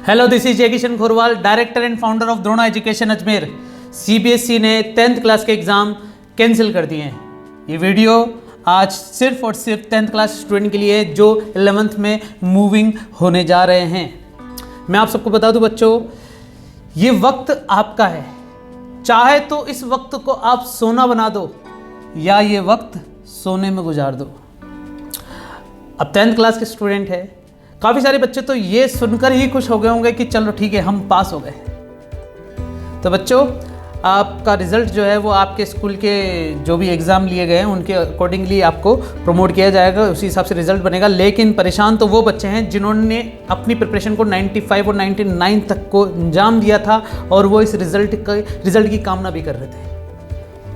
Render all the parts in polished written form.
Hello, this is जय Kishan Khorwal, director and founder of Drona education Ajmer. CBSE ने 10th class के exam cancel कर दिए हैं। ये वीडियो आज सिर्फ और सिर्फ 10th क्लास स्टूडेंट के लिए जो 11th में मूविंग होने जा रहे हैं। मैं आप सबको बता दूं बच्चों, ये वक्त आपका है। चाहे तो इस वक्त को आप सोना बना दो या ये वक्त सोने में गुजार दो। अब 10th क्लास के स्टूडेंट है, काफ़ी सारे बच्चे तो ये सुनकर ही खुश हो गए होंगे कि चलो ठीक है हम पास हो गए। तो बच्चों, आपका रिज़ल्ट जो है वो आपके स्कूल के जो भी एग्ज़ाम लिए गए हैं उनके अकॉर्डिंगली आपको प्रमोट किया जाएगा, उसी हिसाब से रिज़ल्ट बनेगा। लेकिन परेशान तो वो बच्चे हैं जिन्होंने अपनी प्रिपरेशन को 95 और 99 तक को अंजाम दिया था और वो इस रिज़ल्ट की कामना भी कर रहे थे।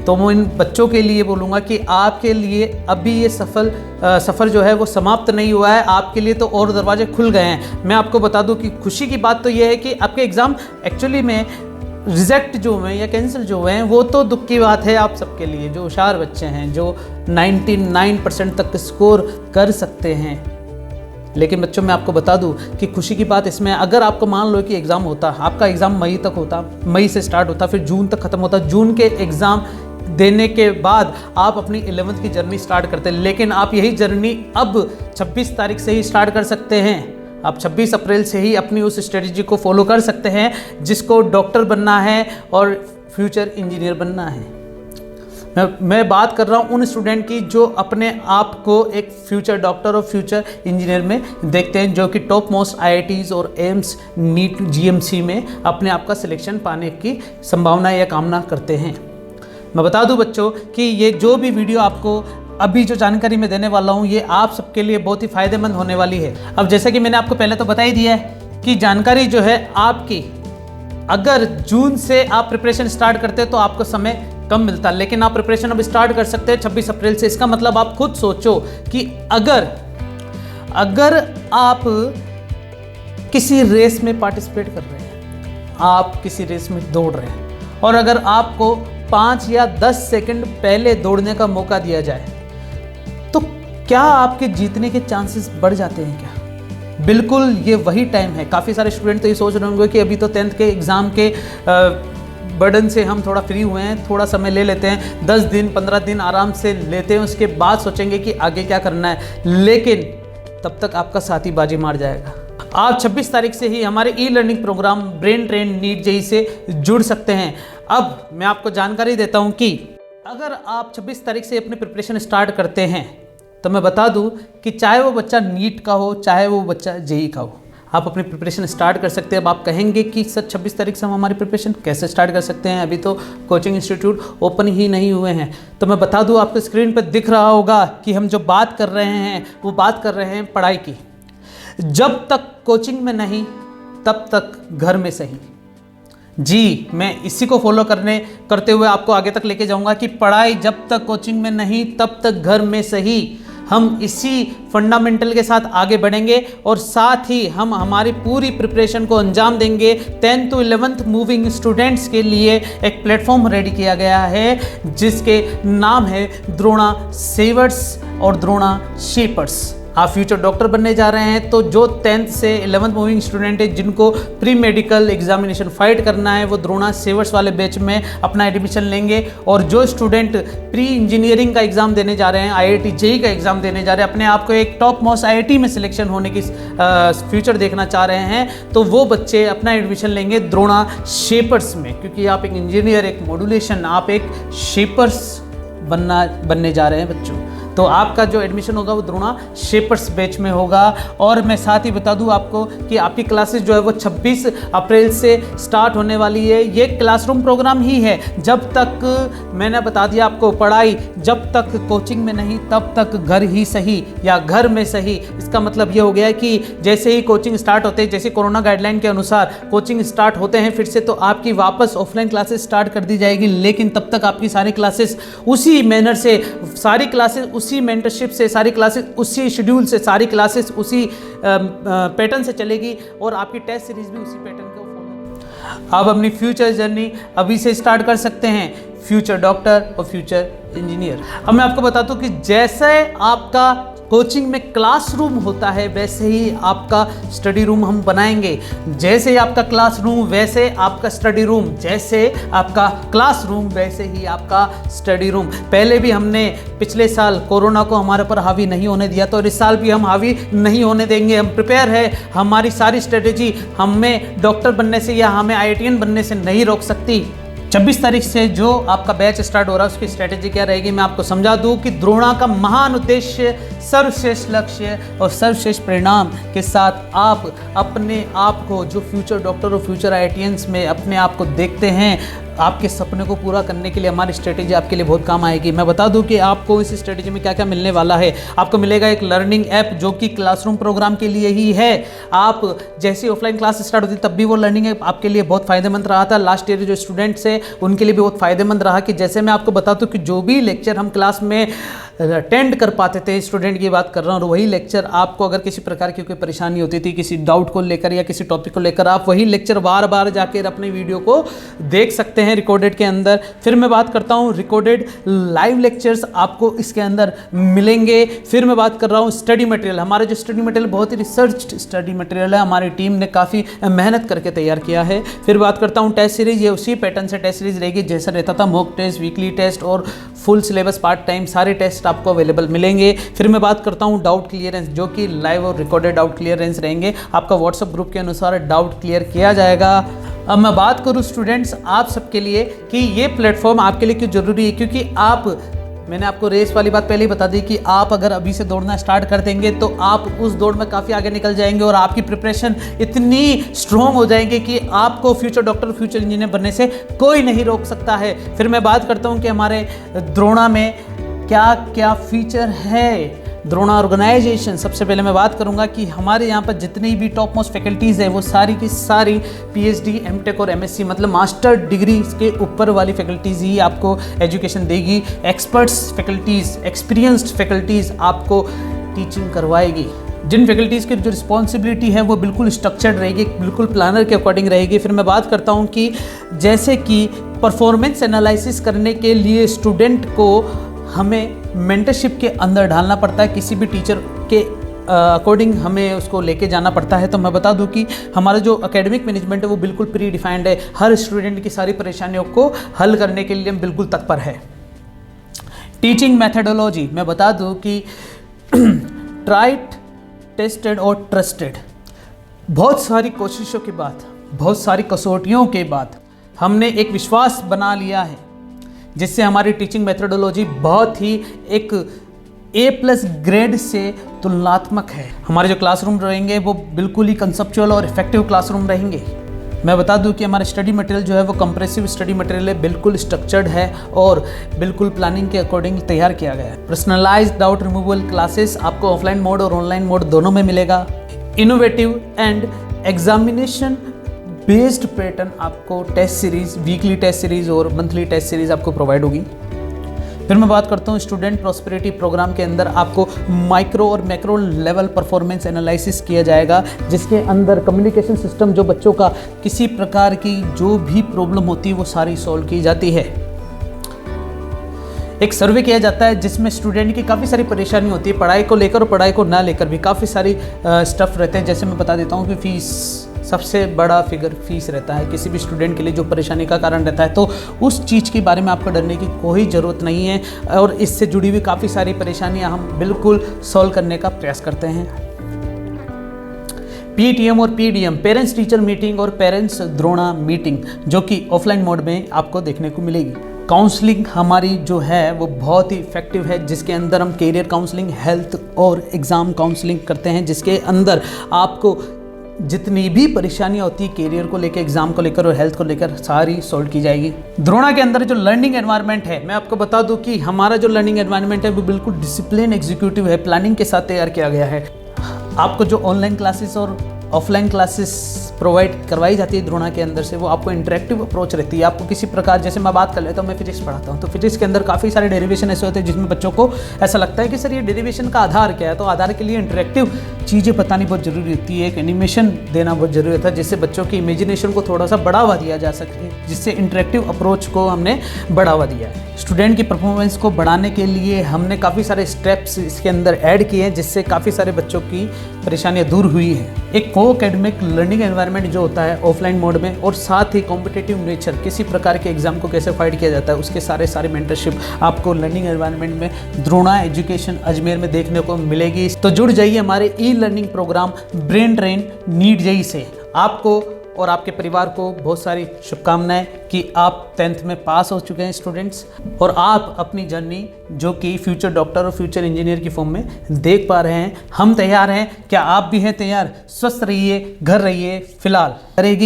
तो मैं इन बच्चों के लिए बोलूँगा कि आपके लिए अभी ये सफ़र जो है वो समाप्त नहीं हुआ है, आपके लिए तो और दरवाजे खुल गए हैं। मैं आपको बता दूं कि खुशी की बात तो ये है कि आपके एग्ज़ाम एक्चुअली में रिजेक्ट जो हुए हैं या कैंसिल जो हुए हैं वो तो दुख की बात है आप सबके लिए, जो होशियार बच्चे हैं, जो 99% तक स्कोर कर सकते हैं। लेकिन बच्चों, मैं आपको बता दूं कि खुशी की बात इसमें, अगर आपको मान लो कि एग्ज़ाम होता, आपका एग्ज़ाम मई तक होता, मई से स्टार्ट होता, फिर जून तक ख़त्म होता, जून के एग्ज़ाम देने के बाद आप अपनी 11th की जर्नी स्टार्ट करते हैं। लेकिन आप यही जर्नी अब 26 तारीख से ही स्टार्ट कर सकते हैं। आप 26 अप्रैल से ही अपनी उस स्ट्रेटजी को फॉलो कर सकते हैं जिसको डॉक्टर बनना है और फ्यूचर इंजीनियर बनना है। मैं बात कर रहा हूँ उन स्टूडेंट की जो अपने आप को एक फ्यूचर डॉक्टर और फ्यूचर इंजीनियर में देखते हैं, जो कि टॉप मोस्ट IITs और एम्स, नीट, GMC में अपने आप का सिलेक्शन पाने की संभावना या कामना करते हैं। मैं बता दूं बच्चों कि ये जो भी वीडियो आपको अभी जो जानकारी मैं देने वाला हूँ ये आप सबके लिए बहुत ही फ़ायदेमंद होने वाली है। अब जैसे कि मैंने आपको पहले तो बता ही दिया है कि जानकारी जो है आपकी, अगर जून से आप प्रिपरेशन स्टार्ट करते हैं तो आपको समय कम मिलता, लेकिन आप प्रिपरेशन अब स्टार्ट कर सकते हैं 26 अप्रैल से। इसका मतलब आप खुद सोचो कि अगर आप किसी रेस में पार्टिसिपेट कर रहे हैं, आप किसी रेस में दौड़ रहे हैं और अगर आपको 5 या 10 सेकंड पहले दौड़ने का मौका दिया जाए तो क्या आपके जीतने के चांसेस बढ़ जाते हैं क्या? बिल्कुल, ये वही टाइम है। काफ़ी सारे स्टूडेंट तो ये सोच रहे होंगे कि अभी तो 10th के एग्ज़ाम के बर्डन से हम थोड़ा फ्री हुए हैं, थोड़ा समय ले लेते हैं, 10 दिन 15 दिन आराम से लेते हैं, उसके बाद सोचेंगे कि आगे क्या करना है। लेकिन तब तक आपका साथी बाजी मार जाएगा। आप 26 तारीख से ही हमारे e learning program brain train NEET JEE से जुड़ सकते हैं। अब मैं आपको जानकारी देता हूं कि अगर आप 26 तारीख से अपनी प्रिपरेशन स्टार्ट करते हैं तो मैं बता दूं कि चाहे वो बच्चा नीट का हो, चाहे वो बच्चा जेईई का हो, आप अपनी प्रिपरेशन स्टार्ट कर सकते हैं। अब आप कहेंगे कि सर 26 तारीख से हम हमारी प्रिपरेशन कैसे स्टार्ट कर सकते हैं, अभी तो कोचिंग इंस्टीट्यूट ओपन ही नहीं हुए हैं। तो मैं बता दूँ, आपको स्क्रीन पर दिख रहा होगा कि हम जो बात कर रहे हैं वो बात कर रहे हैं पढ़ाई की। जब तक कोचिंग में नहीं तब तक घर में सही। जी, मैं इसी को फॉलो करते हुए आपको आगे तक लेके जाऊंगा कि पढ़ाई जब तक कोचिंग में नहीं तब तक घर में सही। हम इसी फंडामेंटल के साथ आगे बढ़ेंगे और साथ ही हम हमारी पूरी प्रिपरेशन को अंजाम देंगे। 10th to 11th moving students के लिए एक प्लेटफॉर्म रेडी किया गया है जिसके नाम है द्रोणा सेवर्स और द्रोणा शेपर्स। आप फ्यूचर डॉक्टर बनने जा रहे हैं तो जो 10th से 11th मूविंग स्टूडेंट है जिनको प्री मेडिकल एग्जामिनेशन फाइट करना है वो द्रोणा सेवर्स वाले बैच में अपना एडमिशन लेंगे। और जो स्टूडेंट प्री इंजीनियरिंग का एग्ज़ाम देने जा रहे हैं, IIT जेईई का एग्ज़ाम देने जा रहे हैं, अपने आप को एक टॉप मोस्ट IIT में सिलेक्शन होने की फ्यूचर देखना चाह रहे हैं, तो वो बच्चे अपना एडमिशन लेंगे द्रोणा शेपर्स में। क्योंकि आप एक इंजीनियर, एक मॉड्यूलेशन, आप एक शेपर्स बनने जा रहे हैं बच्चों। तो आपका जो एडमिशन होगा वो द्रोणा शेपर्स बैच में होगा। और मैं साथ ही बता दूं आपको कि आपकी क्लासेस जो है वो 26 अप्रैल से स्टार्ट होने वाली है। ये क्लासरूम प्रोग्राम ही है। जब तक, मैंने बता दिया आपको, पढ़ाई जब तक कोचिंग में नहीं तब तक घर ही सही या घर में सही। इसका मतलब ये हो गया कि जैसे ही कोचिंग स्टार्ट होते हैं, जैसे कोरोना गाइडलाइन के अनुसार कोचिंग स्टार्ट होते हैं फिर से, तो आपकी वापस ऑफलाइन क्लासेस स्टार्ट कर दी जाएगी। लेकिन तब तक आपकी सारी क्लासेस उसी मैनर से, सारी क्लासेस उसी मेंटरशिप से, सारी क्लासेस उसी शेड्यूल से, सारी क्लासेस उसी पैटर्न से चलेगी और आपकी टेस्ट सीरीज भी उसी पैटर्न को फॉलो। आप अपनी फ्यूचर जर्नी अभी से स्टार्ट कर सकते हैं, फ्यूचर डॉक्टर और फ्यूचर इंजीनियर। अब मैं आपको बताता हूँ कि जैसे आपका कोचिंग में क्लासरूम होता है वैसे ही आपका स्टडी रूम हम बनाएंगे। जैसे ही आपका क्लासरूम वैसे आपका स्टडी रूम, जैसे आपका क्लासरूम वैसे ही आपका स्टडी रूम। पहले भी हमने पिछले साल कोरोना को हमारे पर हावी नहीं होने दिया, तो इस साल भी हम हावी नहीं होने देंगे। हम प्रिपेयर है, हमारी सारी स्ट्रेटेजी हमें डॉक्टर बनने से या हमें IITian बनने से नहीं रोक सकती। 26 तारीख से जो आपका बैच स्टार्ट हो रहा है उसकी स्ट्रेटेजी क्या रहेगी, मैं आपको समझा दूं कि द्रोणा का महान उद्देश्य सर्वश्रेष्ठ लक्ष्य और सर्वश्रेष्ठ परिणाम के साथ आप अपने आप को जो फ्यूचर डॉक्टर और फ्यूचर IITians में अपने आप को देखते हैं, आपके सपने को पूरा करने के लिए हमारी स्ट्रेटेजी आपके लिए बहुत काम आएगी। मैं बता दूं कि आपको इस स्ट्रेटेजी में क्या क्या मिलने वाला है। आपको मिलेगा एक लर्निंग ऐप जो कि क्लासरूम प्रोग्राम के लिए ही है। आप जैसे ऑफलाइन क्लास स्टार्ट होती तब भी वो लर्निंग ऐप आपके लिए बहुत फायदेमंद रहा था। लास्ट ईयर जो स्टूडेंट्स हैं उनके लिए भी बहुत फायदेमंद रहा कि जैसे मैं आपको बताता हूँ कि जो भी लेक्चर हम क्लास में अटेंड कर पाते थे, स्टूडेंट की बात कर रहा हूँ, और वही लेक्चर आपको अगर किसी प्रकार की कोई परेशानी होती थी किसी डाउट को लेकर या किसी टॉपिक को लेकर, आप वही लेक्चर बार बार जाकर अपने वीडियो को देख सकते हैं रिकॉर्डेड के अंदर। फिर मैं बात करता हूँ रिकॉर्डेड लाइव लेक्चर्स आपको इसके अंदर मिलेंगे। फिर मैं बात कर रहा हूँ स्टडी मटेरियल। हमारे जो स्टडी मटेरियल बहुत ही रिसर्च स्टडी मटेरियल है, हमारी टीम ने काफ़ी मेहनत करके तैयार किया है। फिर बात करता हूँ टेस्ट सीरीज, ये उसी पैटर्न से टेस्ट सीरीज रहेगी जैसा रहता था, मॉक टेस्ट, वीकली टेस्ट और फुल सिलेबस पार्ट टाइम सारे टेस्ट आपको अवेलेबल मिलेंगे। फिर मैं बात करता हूँ डाउट क्लियरेंस, जो कि लाइव और रिकॉर्डेड डाउट क्लियरेंस रहेंगे। आपका व्हाट्सएप ग्रुप के अनुसार डाउट क्लियर किया जाएगा। अब मैं बात करूँ स्टूडेंट्स आप सबके लिए कि ये प्लेटफॉर्म आपके लिए क्यों ज़रूरी है, क्योंकि मैंने आपको रेस वाली बात पहले ही बता दी कि आप अगर अभी से दौड़ना स्टार्ट कर देंगे तो आप उस दौड़ में काफ़ी आगे निकल जाएंगे और आपकी प्रिपरेशन इतनी स्ट्रॉन्ग हो जाएंगे कि आपको फ्यूचर डॉक्टर, फ्यूचर इंजीनियर बनने से कोई नहीं रोक सकता है। फिर मैं बात करता हूँ कि हमारे द्रोणा में क्या क्या फीचर है। द्रोणा ऑर्गेनाइजेशन, सबसे पहले मैं बात करूंगा कि हमारे यहाँ पर जितनी भी टॉप मोस्ट फैकल्टीज़ है वो सारी की सारी PhD, MTech और MSc मतलब मास्टर डिग्री के ऊपर वाली फैकल्टीज़ ही आपको एजुकेशन देगी। एक्सपर्ट्स फैकल्टीज़, एक्सपीरियंस्ड फैकल्टीज़ आपको टीचिंग करवाएगी। जिन फैकल्टीज़ की जो रिस्पॉन्सिबिलिटी है वो बिल्कुल स्ट्रक्चर्ड रहेगी, बिल्कुल प्लानर के अकॉर्डिंग रहेगी। फिर मैं बात करता हूँ कि जैसे कि परफॉर्मेंस एनालिसिस करने के लिए स्टूडेंट को हमें मेंटरशिप के अंदर डालना पड़ता है, किसी भी टीचर के अकॉर्डिंग हमें उसको लेके जाना पड़ता है। तो मैं बता दूं कि हमारा जो एकेडमिक मैनेजमेंट है वो बिल्कुल प्री डिफाइंड है। हर स्टूडेंट की सारी परेशानियों को हल करने के लिए बिल्कुल तत्पर है। टीचिंग मेथडोलॉजी, मैं बता दूं कि ट्राइड, टेस्टेड और ट्रस्टेड, बहुत सारी कोशिशों के बाद, बहुत सारी कसौटियों के बाद हमने एक विश्वास बना लिया है जिससे हमारी टीचिंग मेथडोलॉजी बहुत ही एक A+ ग्रेड से तुलनात्मक है। हमारे जो क्लासरूम रहेंगे वो बिल्कुल ही कंसेप्चुअल और इफेक्टिव क्लासरूम रहेंगे। मैं बता दूं कि हमारा स्टडी मटेरियल जो है वो कंप्रेसिव स्टडी मटेरियल है, बिल्कुल स्ट्रक्चर्ड है और बिल्कुल प्लानिंग के अकॉर्डिंग तैयार किया गया है। पर्सनलाइज्ड डाउट रिमूवल क्लासेस आपको ऑफलाइन मोड और ऑनलाइन मोड दोनों में मिलेगा। Innovative and examination based pattern आपको test series, weekly test series और मंथली टेस्ट सीरीज आपको प्रोवाइड होगी। फिर मैं बात करता हूँ स्टूडेंट प्रॉस्पेरिटी प्रोग्राम के अंदर आपको माइक्रो और मैक्रो लेवल परफॉर्मेंस एनालिसिस किया जाएगा, जिसके अंदर कम्युनिकेशन सिस्टम जो बच्चों का किसी प्रकार की जो भी प्रॉब्लम होती है वो सारी सॉल्व की जाती है। एक सर्वे किया जाता है जिसमें स्टूडेंट की काफ़ी सारी परेशानी होती है, पढ़ाई को लेकर और पढ़ाई को ना लेकर भी काफ़ी सारी स्टफ़ रहते हैं। जैसे मैं बता देता हूँ कि फ़ीस, सबसे बड़ा फिगर फीस रहता है किसी भी स्टूडेंट के लिए जो परेशानी का कारण रहता है, तो उस चीज़ के बारे में आपको डरने की कोई ज़रूरत नहीं है और इससे जुड़ी हुई काफ़ी सारी परेशानियां हम बिल्कुल सॉल्व करने का प्रयास करते हैं। PTM और PDM, पेरेंट्स टीचर मीटिंग और पेरेंट्स द्रोणा मीटिंग, जो कि ऑफलाइन मोड में आपको देखने को मिलेगी। काउंसलिंग हमारी जो है वो बहुत ही इफेक्टिव है, जिसके अंदर हम कैरियर काउंसलिंग, हेल्थ और एग्ज़ाम काउंसलिंग करते हैं, जिसके अंदर आपको जितनी भी परेशानियां होती है कैरियर को लेकर, एग्जाम को लेकर और हेल्थ को लेकर सारी सॉल्व की जाएगी। द्रोणा के अंदर जो लर्निंग एनवायरनमेंट है, मैं आपको बता दूं कि हमारा जो लर्निंग एनवायरनमेंट है वो बिल्कुल डिसिप्लिन एग्जीक्यूटिव है, प्लानिंग के साथ तैयार किया गया है। आपको जो ऑनलाइन क्लासेस और ऑफलाइन क्लासेस प्रोवाइड करवाई जाती है द्रोणा के अंदर से, वो आपको इंटरेक्टिव अप्रोच रहती है। आपको किसी प्रकार, जैसे मैं बात कर लेता हूँ, मैं फिजिक्स पढ़ाता हूँ, तो फिजिक्स के अंदर काफ़ी सारे डेरिवेशन ऐसे होते हैं जिसमें बच्चों को ऐसा लगता है कि सर ये डेरिवेशन का आधार क्या है, तो आधार के लिए इंटरेक्टिव चीज़ें बतानी बहुत ज़रूरी होती है, एक एनिमेशन देना बहुत ज़रूरी होता है जिससे बच्चों की इमेजिनेशन को थोड़ा सा बढ़ावा दिया जा सके, जिससे इंटरेक्टिव अप्रोच को हमने बढ़ावा दिया है। स्टूडेंट की परफॉर्मेंस को बढ़ाने के लिए हमने काफ़ी सारे स्टेप्स इसके अंदर ऐड किए हैं, जिससे काफ़ी सारे बच्चों की परेशानियां दूर हुई हैं। एक को एकेडमिक लर्निंग एनवायरनमेंट जो होता है ऑफलाइन मोड में, और साथ ही कॉम्पिटिटिव नेचर, किसी प्रकार के एग्जाम को कैसे फाइट किया जाता है, उसके सारे मेंटरशिप आपको लर्निंग एनवायरनमेंट में द्रोणा एजुकेशन अजमेर में देखने को मिलेगी। तो जुड़ जाइए हमारे e learning program brain train NEET JEE से। आपको और आपके परिवार को बहुत सारी शुभकामनाएं कि आप 10th में पास हो चुके हैं स्टूडेंट्स, और आप अपनी जर्नी जो कि फ्यूचर डॉक्टर और फ्यूचर इंजीनियर की फॉर्म में देख पा रहे हैं। हम तैयार हैं, क्या आप भी हैं तैयार? स्वस्थ रहिए, घर रहिए, फिलहाल करेगी।